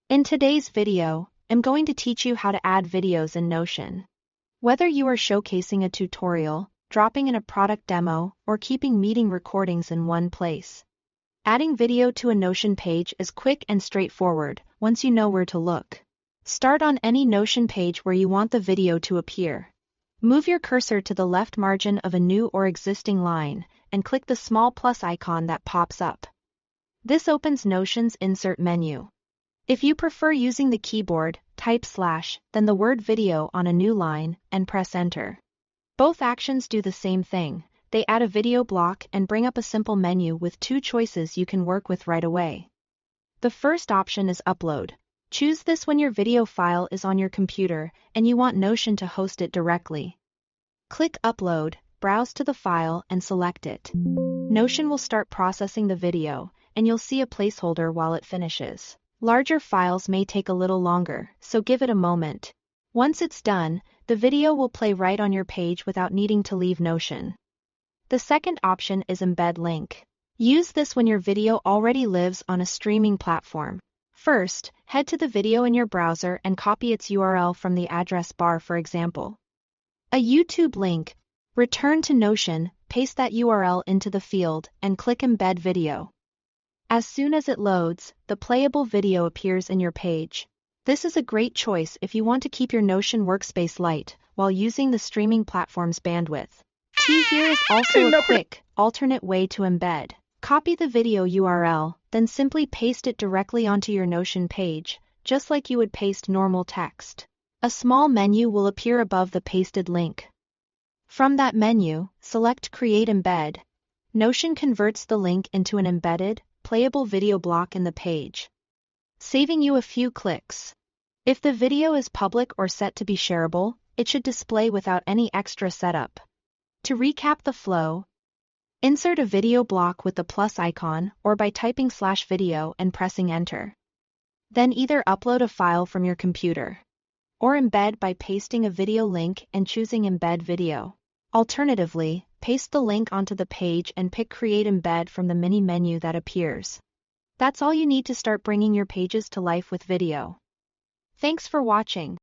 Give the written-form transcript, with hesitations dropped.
In today's video, I'm going to teach you how to add videos in Notion. Whether you are showcasing a tutorial, dropping in a product demo, or keeping meeting recordings in one place, adding video to a Notion page is quick and straightforward once you know where to look. Start on any Notion page where you want the video to appear. Move your cursor to the left margin of a new or existing line and click the small plus icon that pops up. This opens Notion's Insert menu. If you prefer using the keyboard, type / then the word video on a new line and press enter. Both actions do the same thing. They add a video block and bring up a simple menu with two choices you can work with right away. The first option is upload. Choose this when your video file is on your computer and you want Notion to host it directly. Click upload, browse to the file and select it. Notion will start processing the video, and you'll see a placeholder while it finishes. Larger files may take a little longer, so give it a moment. Once it's done, the video will play right on your page without needing to leave Notion. The second option is embed link. Use this when your video already lives on a streaming platform. First, head to the video in your browser and copy its URL from the address bar, for example. A YouTube link. Return to Notion, paste that URL into the field, and click Embed Video. As soon as it loads, the playable video appears in your page. This is a great choice if you want to keep your Notion workspace light while using the streaming platform's bandwidth. Here is also a quick, alternate way to embed. Copy the video URL, then simply paste it directly onto your Notion page, just like you would paste normal text. A small menu will appear above the pasted link. From that menu, select Create Embed. Notion converts the link into an embedded, playable video block in the page, saving you a few clicks. If the video is public or set to be shareable, it should display without any extra setup. To recap the flow, insert a video block with the plus icon or by typing /video and pressing enter. Then either upload a file from your computer or embed by pasting a video link and choosing Embed Video. Alternatively, paste the link onto the page and pick Create Embed from the mini menu that appears. That's all you need to start bringing your pages to life with video. Thanks for watching.